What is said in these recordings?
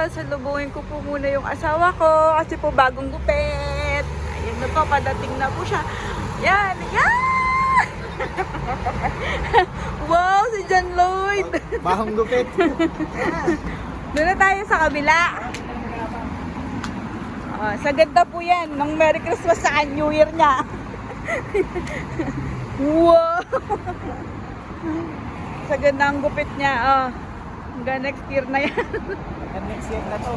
sasalubungin ko po muna yung asawa ko kasi po bagong gupit. Ayun na po, padating na po siya. Yan, yan! Wow, si John Lloyd! Bahong gupit. Doon na tayo sa kabila. Sa ganda po yan, ng Merry Christmas sa New Year niya. Wow! Sa ganda ang gupit niya. Hanggang next year na yan. Hanggang next year na to.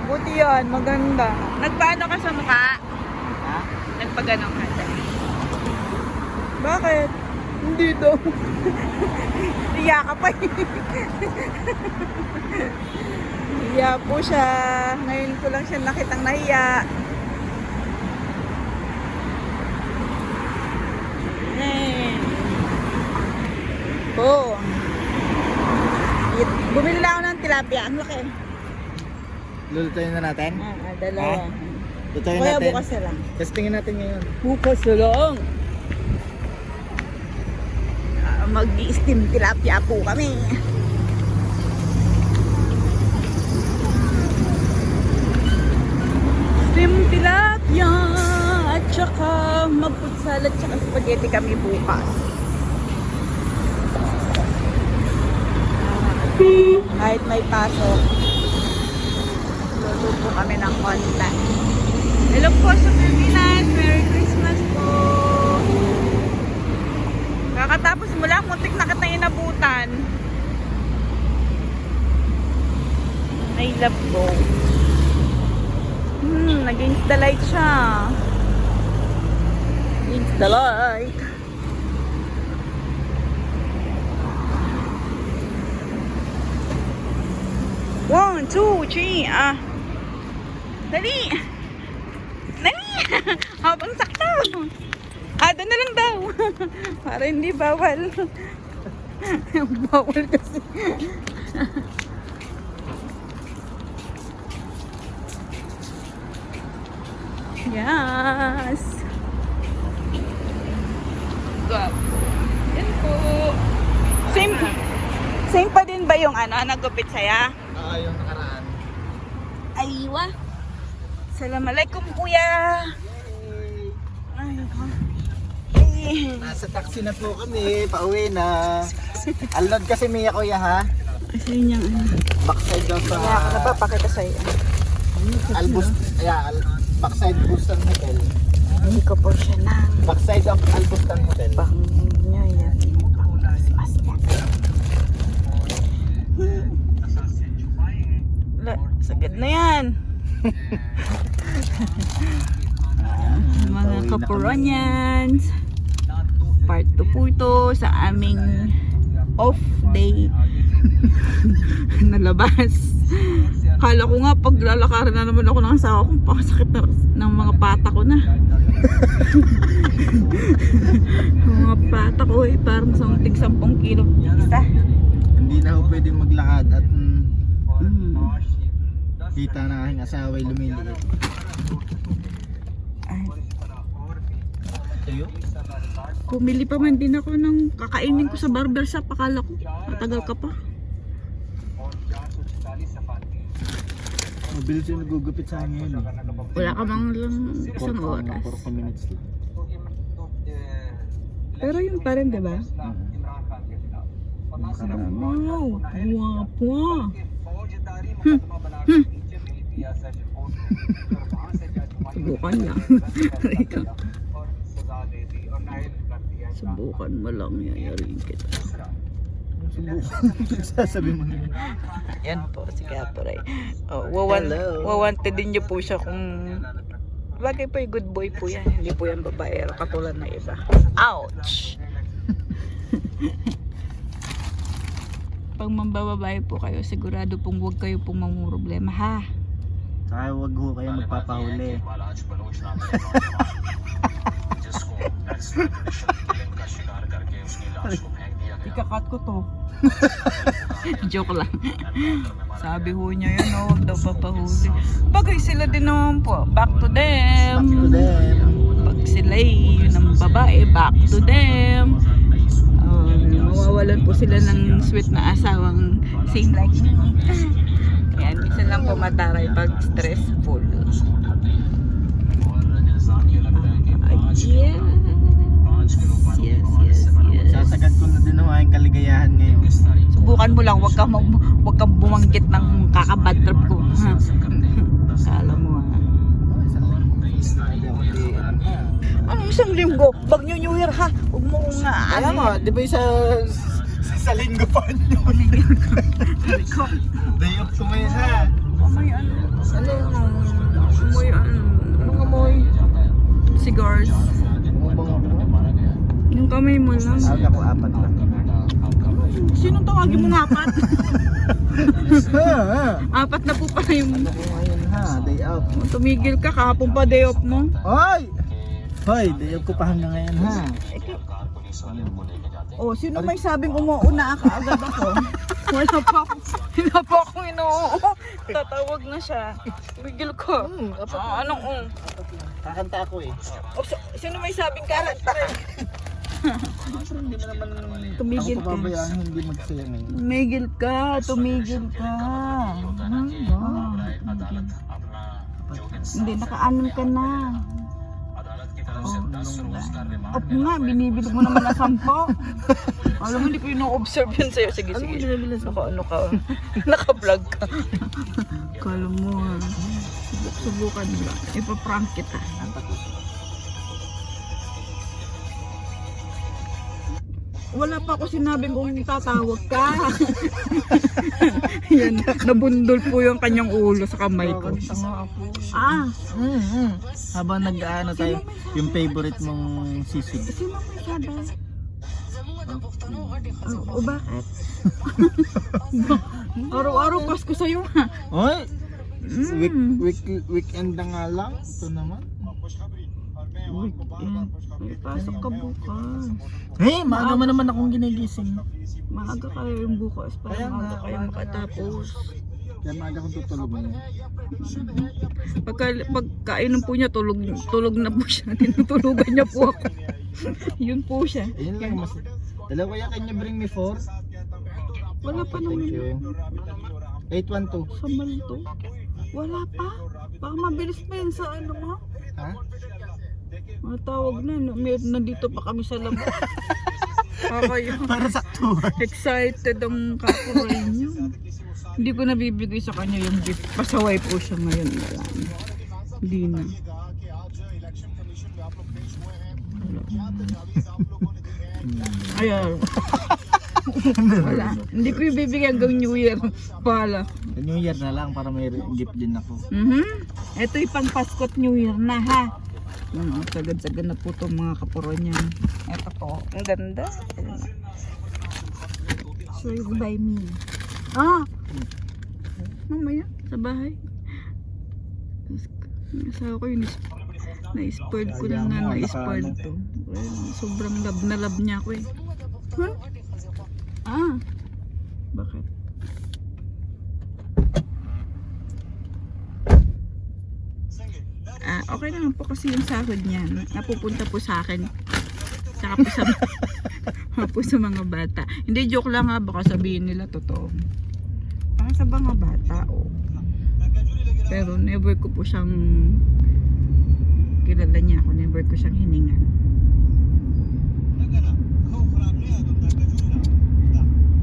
Buti yun, maganda. Nagpaano ka sa mukha? Ha? Nagpagano ka sa Bakit? Hindi daw. Hiya ka pa eh. Hiya po siya. Ngayon ko lang siya nakitang nahiya. Oh. Bumili na ako ng tilapia. Ang laki. Lulutuin na natin? Dalawa. Lutuin Kaya natin. bukas na lang. Testingin natin ngayon. Bukas na lang. Mag-i-steam tilapia po kami. Steam tilapia at saka mag-food salad at saka spaghetti kami bukas. Kahit may pasok, luluto kami ng konti. Hello po sa Pilipinas. Merry Christmas po. Kakatapos mo lang, muntik na kita inabutan. I love go. Against the light siya. Against the light. One, two, three, Dali! Dali! Habang sakto! Doon na lang daw. Para hindi bawal. Bawal kasi. Yes! Go. Yan po. Same pa din ba yung nagupit saya? Yung nakaraan. Aywa. Assalamualaikum kuya. Ay, Nasa taxi na po kami. Pauwi na. Alod kasi Mia kuya ha. kasi niyang Backside daw sa... Kaya ako napapakita sa'yo. Albus... backside Bustan Hotel. Hindi ko po siya na. Backside of Albustan Hotel. Bang niya yan. Christmas niya. Sagad na yan. Mga kapuranyans. Part 2 po ito sa aming off day nalabas. Kala ko nga pag lalakaran na naman ako ng asawa ko, pakasakit na ng mga pata ko na. Mga pata ko parang something 10 kilo isa. Hindi na ako pwedeng maglakad at kita na aking asawa ay lumiliit. Tayo? Pumili pa man din ako ng kakainin ko sa barber shop. Akala ko, matagal ka pa. Mabilis yung nagugupit sa akin ngayon. Wala ka mang lang isang oras. 4 minutes lang. Pero yun pa rin, diba? Wow, guwapo. Subukan lang. Subukan mo lang, yayarin kita. Sasabi mo nila. Yan po, si Kaporay. Wawanted din niyo po siya kung... Bagay po yung good boy po yan. Hindi po yan babae. Katulad na iba. Ouch! Pag mambababae po kayo, sigurado pong huwag kayo pong mamumroblema, ha? Saka huwag ho kayo magpapahuli. Ikakat ko to. Joke lang. Sabi ho niya yun, huwag daw papahuli. Bagay sila din naman po. Back to them. Back to them. Pag sila yun ang babae, back to them. Mawawalan po sila ng sweet na asawang same like me. Kaya minsan lang mataray pag stressful. Yes. Sasagad ko na din ang aking kaligayahan ngayon. Subukan mo lang, wag kang bumanggit ng kakabad trip ko. Ha? Kala mo ha. Ano isang linggo? Bag New Year ha? Huwag mo nga. Alam mo, di ba yung sa linggo pa nyo? Day off ko ngayon ha. Amoy ano? Amoy ano? Anong amoy? Cigars. Yung kamay mo lang. Aga ko 4 lang. Sinong tawagin mo ng 4? Ha? 4 na po pala yung... Ano ko ngayon ha? Day off. Tumigil ka, kahapon pa day off mo. Hoy! Hoy, day off ko pa hanggang ngayon ha. Oh, sino may sabing umuuna ka agad ako? Wala pa akong inuuo. Tatawag na siya. Tumigil ka. Anong Kakanta ako eh. Oh, sino may sabing kakanta? Hindi mo naman Tumigil ako ka. pababayaan hindi magsaya ngayon. Tumigil ka. Hindi, nakaanon ka na. Off nga, binibili mo naman na 10. Alam mo, hindi ko ino-observe yun sa'yo. Sige. Ano ka? Naka-vlog ka. Kala mo ha. Subukan mo lang. Ipaprank kita. Wala pa ako sinabing kung tatawag ka. Yan, nabundol po yung kanyang ulo sa kamay ko. Ah, Habang nag-ano tayo, yung favorite mong sisig. sino may sabi? O bakit? Araw-araw Pasko sa'yo ha. Hoy! Weekend na nga lang. Ito naman. Weekend. May pasok ka bukas. Hey, maaga mo naman akong ginigising. Maaga kayo yung bukas para Kaya maaga nga, kayo makatapos. Kaya maaga akong tutulog ngayon. Pagkainom po niya, tulog na po siya. Tinutulugan niya po ako. Yun po siya. Ayun lang mas... Dalawa kaya can you bring me 4? Wala pa Thank naman. you. 812. Sa malto. Wala pa. Baka mabilis pa yun sa ano mo. Ha? Matawag na. Nandito pa kami sa labas. Kakayo. Para sakto. Excited ang kapuray niyo. Hindi ko nabibigay sa kanya yung gift. Pasaway po siya ngayon. Wala na. Hindi na. Ayan. Wala. Hindi ko ibibigay hanggang New Year. Pala. New Year na lang para may gift din ako. Ito yung pang Pasko't New Year na ha. Sagad-sagad na po itong mga kapuro niya. Ito po. Ang ganda. Sure by me. Mamaya sa bahay. Asawa ko yun. Na-spoiled ko na nga. Na-spoiled to. Sobrang love na love niya ako eh. Bakit? Okay naman po kasi yung sahod niya. Napupunta po sa akin. Saka po sa mga bata. Hindi, joke lang ha. Baka sabihin nila totoo. Para sa mga bata, Pero never ko po siyang kilala niya ako. Never ko siyang hiningan.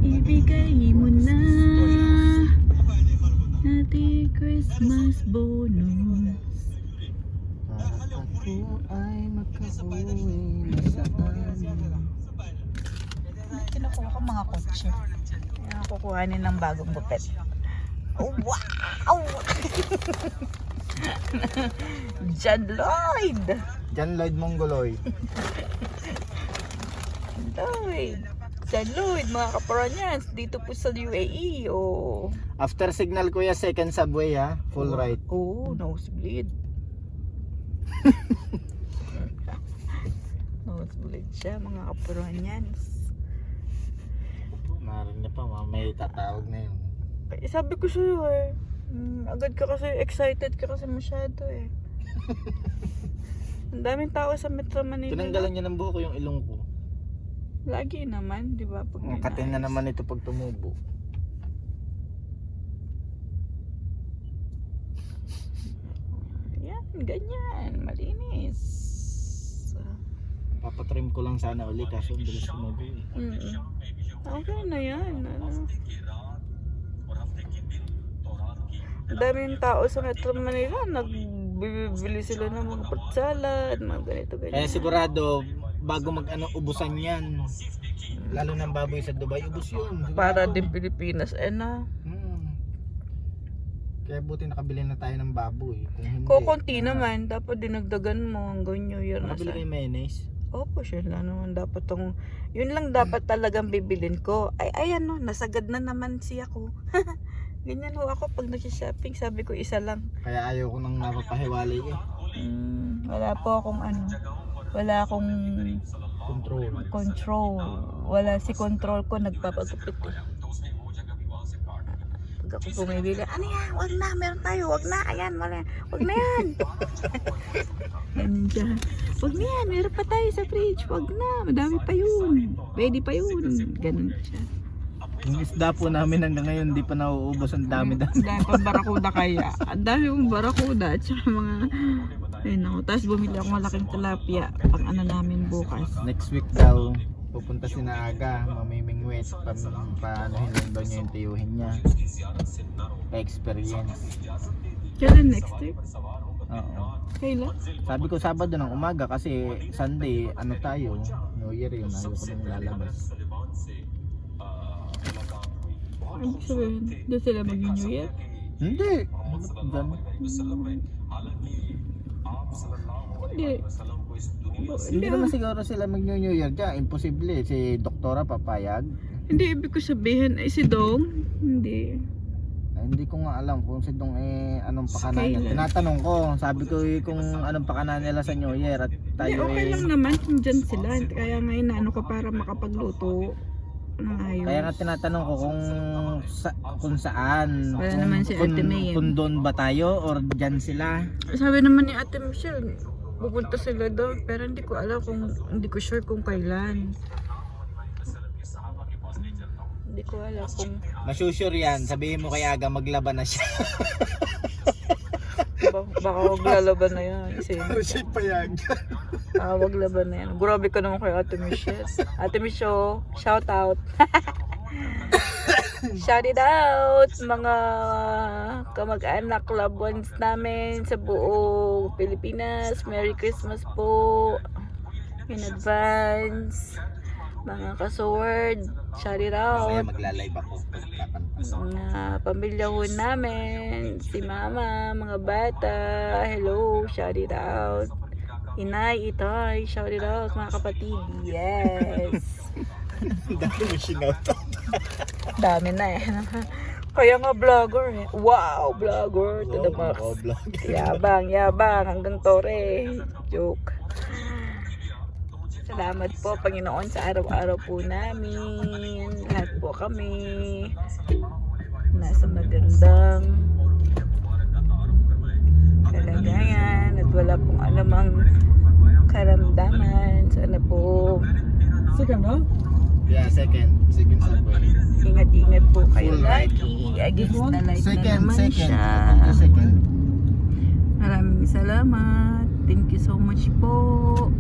Ibigay mo na natin Christmas bonus. Ako ay makauwi sa amin. Kinukuha ko mga kotse. Kaya kukuhanin ng bagong bupet. Oh, wow! John Lloyd! John Lloyd Mongoloy. John Lloyd, mga kaparanyans, dito po sa UAE. After signal kuya, second subway ha. Full right. Nosebleed. Nosebleed siya, mga kaparanyans. Narin niya pa, may tatawag na yun. Sabi ko sa'yo agad ka kasi, excited ka kasi masyado Ang daming tao sa Metro Manila. Tinanggalan niya ng buhok yung ilong ko. Lagi naman, di ba? Katin na naman ito pag tumubo. Ganyan, malinis. Papatrim ko lang sana uli kaso ang bilis sumago eh. Okay na yan. Ano? Ang daming tao sa Metro Manila, nagbibili sila ng mga fruit salad, mga ganito, ganyan. Kaya sigurado, bago ubusan yan. Lalo ng baboy sa Dubai, ubus yun. Sigurado. Para din Pilipinas, na. Kaya buti nakabili na tayo ng baboy. Kung hindi, Kukunti naman, dapat dinagdagan mo hanggang New Year na nakabili sa. kayo mayonnaise. Opo, siya lang naman dapat yun lang dapat talagang bibilin ko. Ay, ayan no, nasagad na naman siya ko. Ganyan ho ako pag nag-shopping, sabi ko isa lang. Kaya ayaw ko nang napapahiwalay eh. Wala po akong wala akong control. Wala si control ko, nagpapagupit eh. Pag ako bumibili, ano yan, wag na, meron tayo, wag na, ayan, wala, wag na yan. Ganyan siya. Wag na yan, meron pa tayo sa fridge, wag na, madami pa yun, pwede pa yun. Ganun siya. Yung isda po namin hanggang ngayon hindi pa nauubos, ang dami-dami. Dahil pang barakuda kaya. Ang dami kong barakuda at saka mga ayun ako. Tapos bumili ako malaking tilapia pang namin bukas. Next week daw pupunta si Naaga, mamimingwit, paanohin lang daw niya yung tiyuhin niya. Pa-experience. Kailan next week? Oo. Kailan? Sabi ko Sabado ng umaga kasi Sunday tayo, New Year yun, ayaw ko nang lalabas. Ano sabihin? Doon sila mag-New Year? Hindi. Diyan. Hindi. Hindi naman siguro sila mag-New Year dyan. Imposible. Si Doktora papayag. Hindi, ibig ko sabihin ay si Dong. Hindi. Hindi ko nga alam kung si Dong anong pakana niya. Tinatanong ko. Sabi ko kung anong pakana nila sa New Year. At tayo okay lang naman kung dyan sila. Kaya ngayon na ko para makapagluto. Kaya nga tinatanong ko kung saan. Wala naman si Ate May. Kung doon ba tayo or dyan sila. Sabi naman ni Ate Michelle, pupunta sila doon pero hindi ko alam hindi ko sure kung kailan. Hindi ko alam kung Masusure yan. Sabihin mo kay Aga maglaban na siya. baka wag lalaban na yan. Siya payag. Wag laban na yan. Grabe ka naman kay Ate Michelle. Ate Michelle, shout out. Shout it out mga kamag-anak, loved ones namin sa buong Pilipinas. Merry Christmas po in advance. Mga kasword, shout it out. Mamaya magla-live ako. Mga pamilya ho namin, si mama, mga bata, hello, shout it out. Inay, itay, shout it out mga kapatid, yes. Dami mo shinout. Dami na eh. Kaya nga vlogger eh. Wow, vlogger to the max. Yabang, hanggang tore. Joke. Salamat po Panginoon sa araw-araw po namin. Lahat po kami nasa magandang kalagayan at wala pong anumang karamdaman. Sana po Second subway. ingat-ingat po kayo lagi. Against the light na naman siya. Maraming salamat. Thank you so much po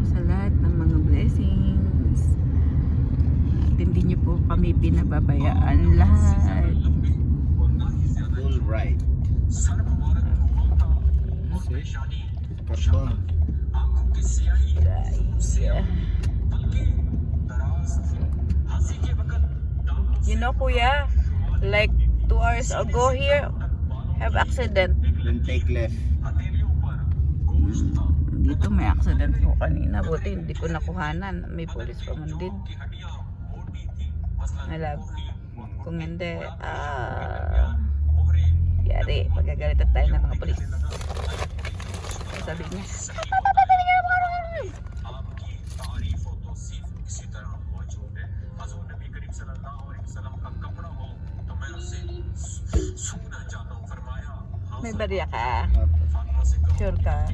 sa lahat ng mga blessings. At hindi niyo po kami pinababayaan lahat. All right. Carbon. You know kuya, like 2 hours ago here, have accident. Then take left. Dito may accident po kanina. Buti hindi ko nakuhanan. May pulis pa man din. Malab. Kung hindi, yari, magagalitan tayo ng mga pulis. Sabi niya, may bariya ka? Sure ka?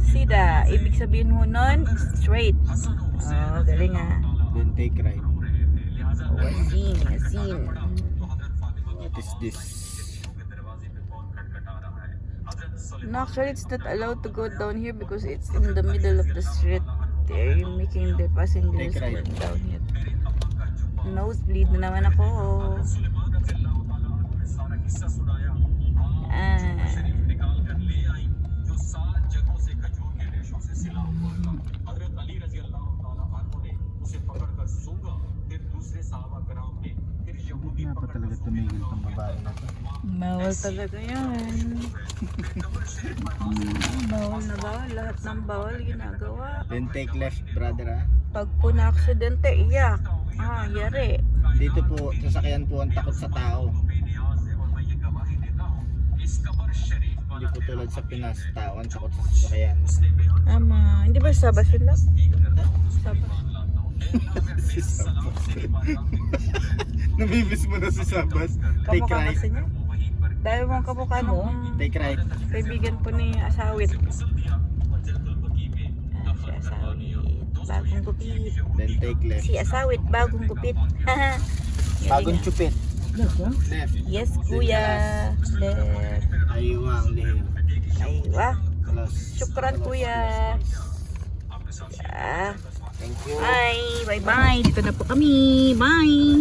Sida. Ibig sabihin mo nun, straight. Oh, galing ah. Then take right. Asin. What is this? No, actually, it's not allowed to go down here because it's in the middle of the street. They're making the passengers Take go right. down here. Nosebleed na naman ako. Hindi pa talaga tumigil itong babae na to. Bawal talaga yan. Bawal na bawal. Lahat ng bawal ginagawa. Then take left, brother, ha? Pag po na-aksidente, iyak. Yari. Dito po, sasakyan po ang takot sa tao. Hindi po tulad sa Pinas, tao ang takot sa sasakyan. Tama. Hindi ba sabas yun lang? Sabas. Si Sabas. Namibis mo na si Sabas. Take Kamukha right. kasi niya. Dahil mong kamukha nung Take right. kaibigan po ni Asawit. Si Asawit. Bagong gupit. Then take left. Si Asawit, bagong gupit. Bagong chupit. Left. Yes, kuya. Left. Aywa ang lihim. Aywa. Close. Syukran, kuya. Thank you. Bye. Bye-bye. Dito na po kami. Bye.